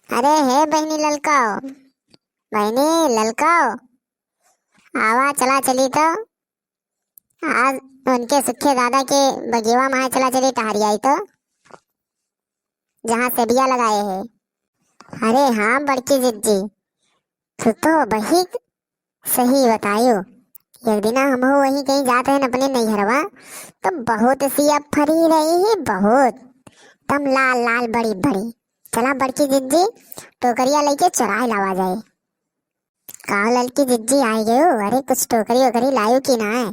अरे हे बहनी ललकाओ, बहनी ललकाओ, आवा चला चली तो आज उनके सुखे दादा के बगीवा में चला चली टहरी आई तो जहाँ सेबिया लगाए है। अरे हाँ बड़की जिज्जी, तू तो बही सही बतायो। एक दिन हम वहीं कहीं जाते हैं अपने नैहरवा, तो बहुत सी अब फरी रही है, बहुत तम लाल लाल बड़ी बड़ी। चला बड़की जिज्जी टोकरिया लेके चुराए लावा जाए। कहा लड़की जिज्जी आई गए हो? अरे कुछ टोकरी वोकरी लायो कि ना है?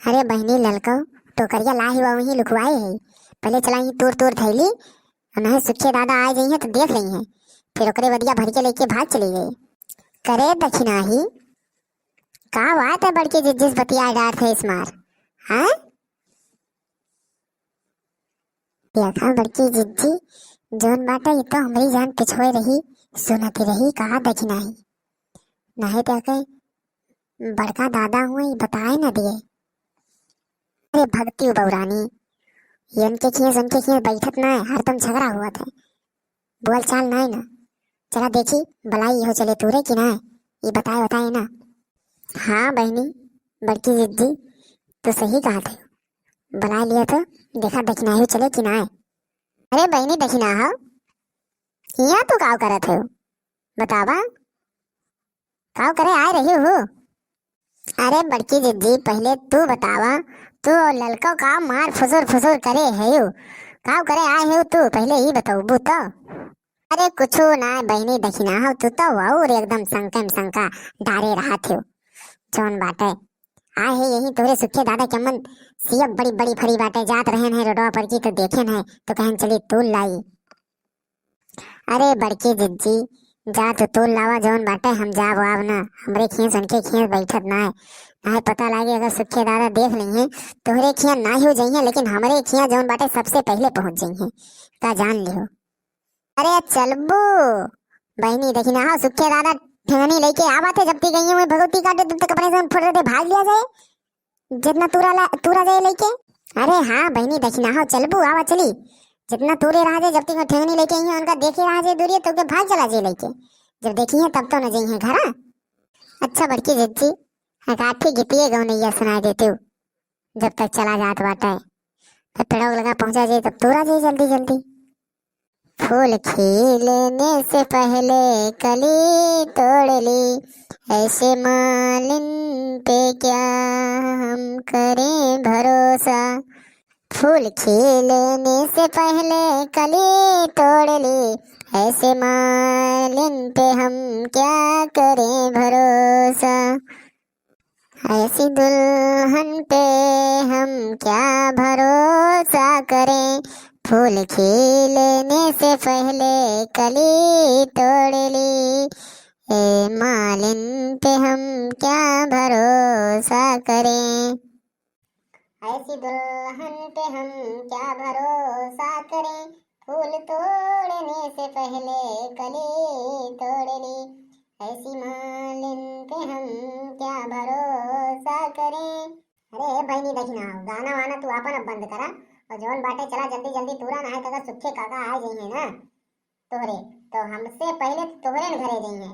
अरे बहनी ललको, टोकरिया ला ही वही लुकवाए है। पहले चला ही तूर तूर थैली, नहीं सुखे दादा आ गई है तो देख रही है, फिर ओकरे बदिया भर के लेके भाग चली गई। करे दक्षिणा ही का बात है बड़की जिज्जिस बतिया डार थे इस मार। हाँ देखा बड़की जिज्जी, जोन बाटा ये तो हमारी जान पिछोए रही, सुनती रही। कहा दक्षिणा ही नहीं तो कहीं बड़का दादा हुए बताए न दिए। अरे भक्ति बौरानी, ये उनके खिए बैठत ना है, हरदम झगड़ा हुआ था, बोल चाल ना है ना। चला देखी बलाई हो चले तूरे कि ना है, ये बताए बताए ना। हाँ बहनी बड़की जिद्दी, तो सही कहा थे, बुला लिया तो देखा दक्षिणा ही चले कि ना है। अरे बहनी दक्षिणा हो, यहाँ तो काव करत हो, बतावा काव करे आए रही हो। अरे बड़की जिद्दी पहले तू बतावा, तू और ललको का मार फुसुर फुसुर करे है यू, काव करे आए हो तू पहले ही बताओ तो। अरे कुछो ना बहनी दक्षिणा हो, तू तो और एकदम संकम संका डारे रहा थे। जौन बाटे आए है यही तोरे सुखे दादा के मन सियब बड़ी बड़ी फरी बाटे जात रहन है रोडवा पर की तो देखे है तो कहन चली तूल लाई। अरे बड़की जिज्जी जा तो तूल लावा जौन बाटे, हम जा आव ना, हमरे खींच उनके खींच बैठत ना है। ना पता लागे अगर सुखे दादा देख ली है तोहरे खिया ना ही हो जाइए, लेकिन हमारे खिया जौन बाटे सबसे पहले पहुंच जाइए, का जान लियो। अरे चलबू बहनी दक्षिणा हो, सुखे दादा ठेंगनी लेके आवा थे, जब तक गई हुई भगवती काटे तब तक अपने से फुट रहे भाग लिया जाए, जितना तूरा जाए लेके। अरे हाँ बहनी दक्षिणा हो, चलबू आवा चली, जितना तूरे रहा जाए, जब तक ठेंगनी लेके आई है उनका देखे रहा जाए दूरी तो के भाग चला जाए लेके, जब देखी है तब तो न जाइए घर। अच्छा बड़की जिज्जी काठी गिपिए गौ नैया सुना देते हो, जब तक चला जात बाटा है तो पेड़ों लगा पहुंचा जाए तब तूरा जाए जल्दी जल्दी। फूल खिलने से पहले कली तोड़ ली, ऐसे मालिन पे क्या हम करें भरोसा। फूल खिलने से पहले कली तोड़ ली, ऐसे मालिन पे हम क्या करें भरोसा। ऐसी दुल्हन पे हम क्या भरोसा करें, फूल खिलने से पहले कली तोड़ ली, ए मालिन पे हम क्या भरोसा करें। ऐसी दुल्हन पे हम क्या भरोसा करें, फूल तोड़ने से पहले कली तोड़ ली, ऐसी मालिन पे हम क्या भरोसा करें। अरे बहनी दक्षिणा गाना वाना तू आपन अब बंद करा, और जौन बाटे चला जल्दी जल्दी तूरा ना है तो सुखे काका आ जाइए ना तोहरे, तो हमसे पहले तोहरे न घरे जाइए,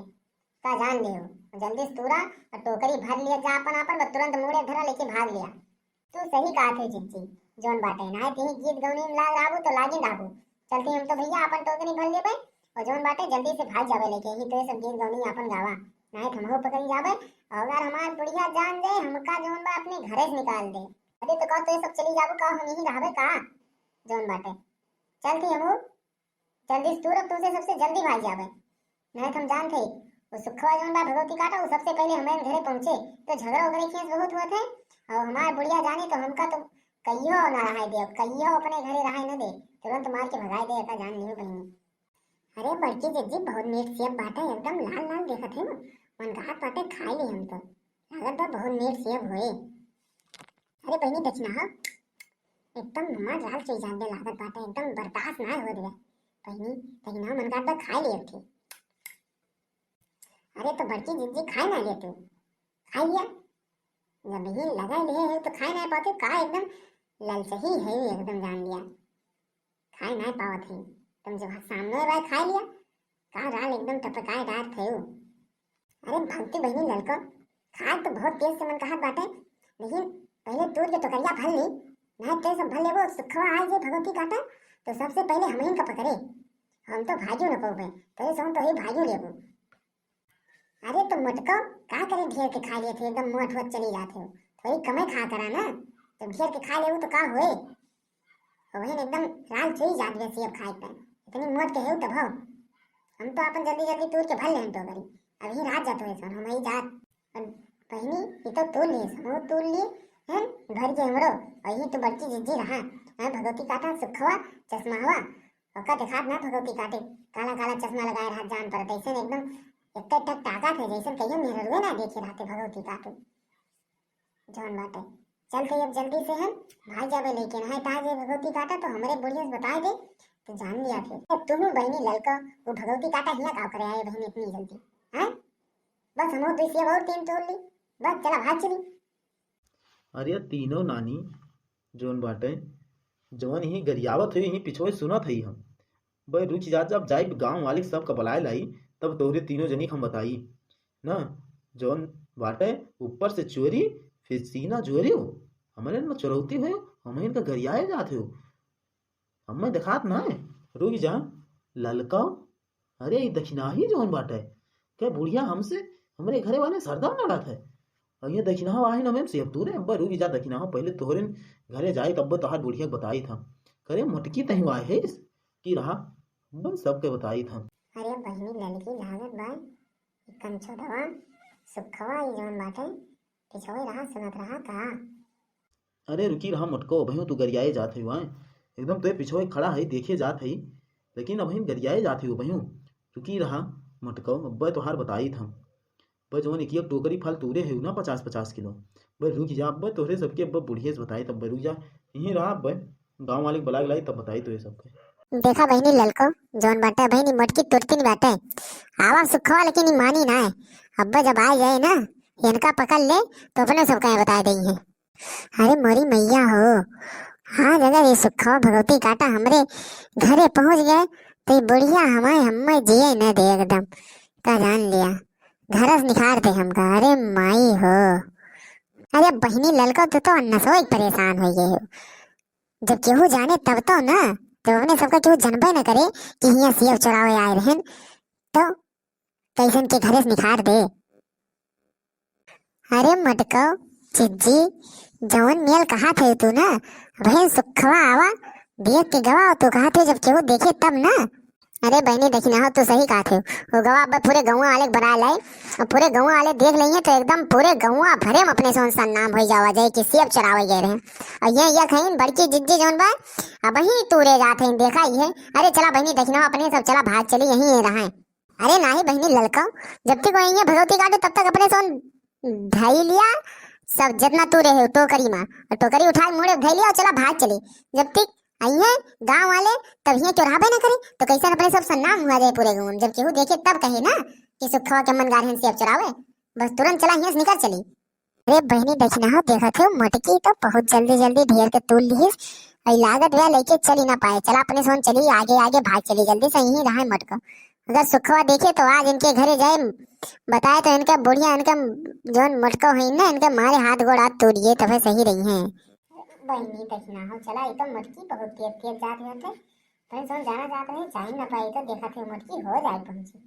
का जान लियो। जल्दी से तूरा और टोकरी भर लिया जा अपन आपन, तुरंत मुड़े धरा लेके भाग लिया। तू सही कहा थे जिज्जी, जौन बाटे ना ती गीत गौनी में लाग राबू तो लागिन राबू, चलती हम तो भैया अपन टोकरी भर लेबे और जौन बाटे जल्दी से भाग जावे लेके, ही तो ये सब गीत गौनी अपन गावा, नहीं तो हमहु पकड़ी जावे, और अगर हमार बुढ़िया जान दे हमका जौन बा अपने घरे से निकाल दे। अरे तो कह तो ये सब चली जाबू का, हम यहीं रहबे का जौन बाटे। चलती हमहु जल्दी से तू तुझे सबसे जल्दी भाग जावे, नहीं तो हम जान थे वो सुखवा जौन बा भगवती काटा वो सबसे पहले हमारे घरे पहुंचे तो झगड़ा वगैरह खेस बहुत हुआ थे, और हमार बुढ़िया जानी तो हमका तो कहियो ना रहा दे, कहियो अपने घरे रहा न दे, तुरंत मार के भगाए दे, का जान लियो बहनी। अरे बड़की जिज्जी बहुत मीठ सेब बाटे, एकदम लाल लाल देखत है, मन घात बाटे खाई ली हम तो, लागत बा बहुत मीठ सेब होए। अरे बहनी दक्षिणा एकदम हमार लाल चीज जान दे लागत बाटे, एकदम बर्दाश्त ना हो दे बहनी दक्षिणा, मन घात बा खाई ली अब थी। अरे तो बड़की जिज्जी खाए ना ले तू, खाई लिया जब ही लगा लिए है तो खाए नहीं पाते का, एकदम लल सही है एकदम जान लिया, खाए नहीं पावत है तुम जो सामने बाय खा लिया का राल एकदम टपकाए डार थे। अरे भक्ति बहनी लड़को खाद तो बहुत तेज से मन कहा बाटे, लेकिन पहले तूर के टोकरिया भर ली, नहीं तेज सब भर ले वो सुखवा आए जे भगवती काटा तो सबसे पहले हम ही का पकड़े, हम तो भाजू न पाऊबे तेरे से हम तो ही भाजू लेबू। अरे तो मटको का करे ढेर के खा लिए थे एकदम मोट होत चली जाते हो, थोड़ी कमे खा करा ना, तो ढेर के खा लेबू तो का होए, वही एकदम लाल चुई जात वैसी अब खाए पे इतनी मोट के है तब हम तो अपन जल्दी जल्दी तूर के भर ले तो करी अभी रात जात हो हम ही जात बहनी ये तो तूल लिए समूह तूल लिए हैं भर के हमरो और ये तो बड़की जिज्जी रहा है भगवती काटा सुखवा चश्मा हुआ ओका दिखात ना भगवती काटे काला काला चश्मा लगाए रहा जान पर ऐसे एकदम एक टक टाका थे जैसे कहियो मेरे रुए ना देखे रहते भगवती काटो जौन बाटे चल कही अब जल्दी से हम भाग जावे लेकिन है ताजे भगवती काटा तो हमारे बुढ़िया से बता दे तो जान लिया फिर तुम बहनी लड़का वो भगवती काटा हिया का करे आए बहनी इतनी जल्दी हैं बस हम तो इसे और तीन तोड़ ली बस चला भाग चली। अरे तीनों नानी जोन बाटे जवन ही गरियावत हुई ही पिछोए सुनत हई हम बे रुचि जात जब जाई गांव वाले सब का बुलाए लाई तब तोहरे तीनों जनी हम बताई ना जोन बाटे ऊपर से चोरी फिर सीना जोरी हो हमारे में चुरौती हो हमें इनका गरियाए जाते हो हमें दिखात ना है रुक जा ललका अरे ये दक्षिणा ही जोन बाटे क्या बुढ़िया हमसे हमारे घरे वाले सरदम लड़त है और ये दक्षिणा आही ना मैम सेब तूरे अब्बा रुक जा दक्षिणा पहले तोहरे घरे जाए तब तोहार बुढ़िया बताई था करे मटकी तही आए है की रहा बस सबके बताई था। अरे बहनी ललकी लागत बाय कंचो दवा सुखवा ई जोन बाटे पिछोए रहा सुनत रहा का अरे रुकी रहा मटको भैया तू गरियाए जात है एकदम तो पिछोए खड़ा है देखे जात है लेकिन अब गरियाए जात है भैया रुकी रहा मटको अब्बा तोहार बताई था बस जवन एक टोकरी फल तूरे है ना 50-50 किलो बस रुक जा अब तोहरे सबके अब बुढ़िया से बताई तब रुक जा यहीं रहा अब गांव वाले बुला लाई तब बताई तो ये सबके देखा बहनी ललको जोन बाटे बहनी मटकी तुरती नहीं बाटे आवा सुखवा लेकिन मानी ना है अब्बा जब आ जाए ना इनका पकड़ ले तो अपने सबका बता देंगे। अरे मोरी मैया हो हाँ अगर ये सुखवा भगवती काटा हमरे घरे पहुंच गए तो बुढ़िया हमारे हमें जिए न दे एकदम का जान लिया घरस निखार दे हमका। अरे माई हो अरे बहनी ललको तो नसो एक परेशान हो गए हो जब केहू जाने तब तो ना तो अपने सबका केहू जनबे न करे कि हिया सेब चुरावे आए रहन तो कैसन के घरे से निखार दे। अरे मटको चिज्जी जवन मेल कहा थे तू ना बहन सुखवा आवा देख के गवा तू कहा थे जब केहू देखे तब ना। अरे बहनी देखी ना तो सही कहा थे वो गवा अब पूरे गाँव वाले बना लाए और पूरे गाँव वाले देख लेंगे तो एकदम पूरे गाँव भरे में अपने से नाम हो जावा जाए कि सेब चरावे गए रहे और ये कहीं बड़की जिज्जी जोन बा अब ही तूरे जाते हैं देखा ही है। अरे चला बहनी देखना अपने सब चला भाग चली यहीं रहा। अरे ना ही बहनी ललका जब तक वही भगवती काटे तब तक अपने से धाई लिया सब जितना तूरे है टोकरी में और टोकरी उठा मुड़े धाई लिया और चला भाग चली जब तक आइए गांव वाले तब ये चुराबे न करे तो कैसे अपने सब सन्नाम हुआ जाए पूरे गांव जब केहू देखे तब कहे ना कि सुखवा के मन गारहन से अब चुरावे बस तुरंत चला यहाँ से निकल चली। अरे बहनी देखना हो देखा थे मटकी तो बहुत जल्दी जल्दी ढेर के तूल ली लागत वह लेके चली ना पाए चला अपने सोन चली आगे आगे भाग चली जल्दी से यही रहा मटको अगर सुखवा देखे तो आज इनके घरे जाए बताए तो इनका बुढ़िया इनका जो मटको है ना इनके मारे हाथ गोड़ हाथ तोड़िए तब सही रही है। बहनी देखना हो चला ये तो मटकी बहुत तेज तेज जाते होते कहीं सोन जाना चाहते हैं जा ही ना पाई तो देखा थे मटकी हो जाए पहुंची।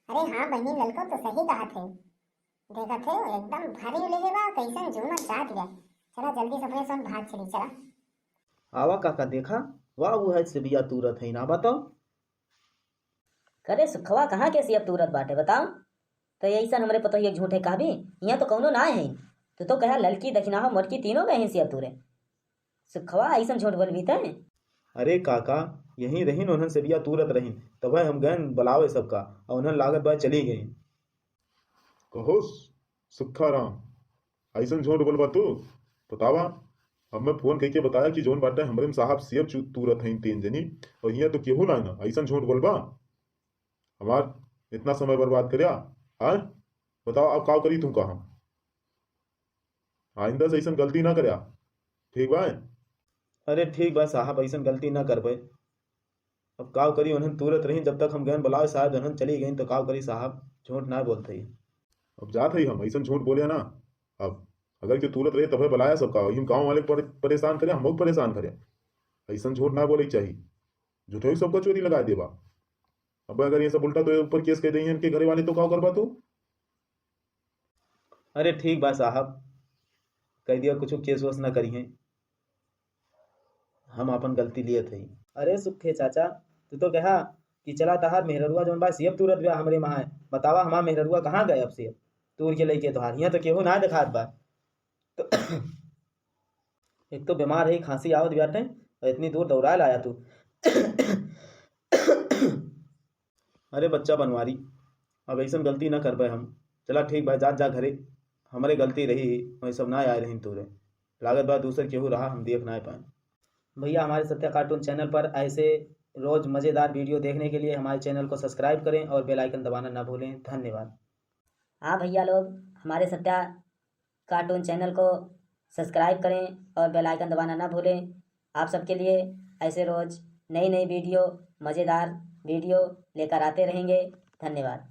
अरे हाँ बहनी ललको तो सही कहा थे देखा थे एकदम भारी ले लेवा कैसन झूमर जात गया चला जल्दी से अपने सोन भाग चली चला। आवा काका देखा वाह वो है सिबिया तुरत है ना बताओ करे सुखवा कहाँ के सियब तुरत बाटे बताओ तो ऐसा हमरे पतो ये झूठे कहा भी यहाँ तो कौनो ना है तो कहा ललकी दक्षिणा हो मोटकी तीनों गए हैं सियब तुरे सुखवा ऐसा झूठ बोल भी थे। अरे काका यहीं रहीन उन्हन सिबिया तुरत रहीन तब हम गए बुलावे सबका और उन्हन लागत बाय चली गई। कहो सुखा राम ऐसा झूठ बोलबा तू बतावा अब मैं फोन करके बताया कि जोन बाटे हमरे साहब सेब तुरत हैं तीन जनी और यहाँ तो केहू ना ऐसा झूठ बोलबा हमार इतना समय बर्बाद करया हाँ बताओ अब का करी तुम कहा आइंदा से ऐसा गलती ना करया ठीक बा। अरे ठीक बा साहब ऐसा गलती ना कर पाए अब काव करी उन्हें तुरत रही जब तक हम गए बुलाओ शायद उन्हें चली गई तो काव करी साहब झूठ ना बोलते ही। अब जात है हम ऐसा झूठ बोले ना। अब अगर के तुरंत रहे तबे बुलाया सबका हम गाँव वाले परेशान करें हम लोग परेशान करें। ऐसा झूठ ना बोले के चाहिए। झूठो ही सबका चोरी लगा देबा। अब अगर ये सब उल्टा तो ऊपर केस कह देंगे इनके घरे वाले तो का करबा तू। अरे ठीक बा साहब कह दिया कुछ केस वस ना करी हैं हम अपन गलती लिए थे। अरे सुखे चाचा तू तो कहा कि चला तहार मेहररुआ जौन बा सियब तुरत ब्याह हमरे माँ है बतावा हमार मेहररुआ कहाँ गए अब सियब तूर के लेके तोहार यहाँ तो केहू ना दिखात बा तो एक तो बीमार है खांसी आवत बाटे और इतनी दूर दौड़ा लाया तू। अरे बच्चा बनवारी अब ऐसा गलती ना कर पाए हम। चला ठीक भाई जा जा घरे हमारे गलती रही वही सब ना आए रही तोरे लागत बात दूसर केहू रहा हम देख ना पाए। भैया हमारे सत्या कार्टून चैनल पर ऐसे रोज़ मज़ेदार वीडियो देखने के लिए हमारे चैनल को सब्सक्राइब करें और बेल आइकन दबाना ना भूलें। धन्यवाद। हाँ भैया लोग हमारे सत्या कार्टून चैनल को सब्सक्राइब करें और बेल आइकन दबाना ना भूलें। आप सबके लिए ऐसे रोज़ नई नई वीडियो मज़ेदार वीडियो लेकर आते रहेंगे। धन्यवाद।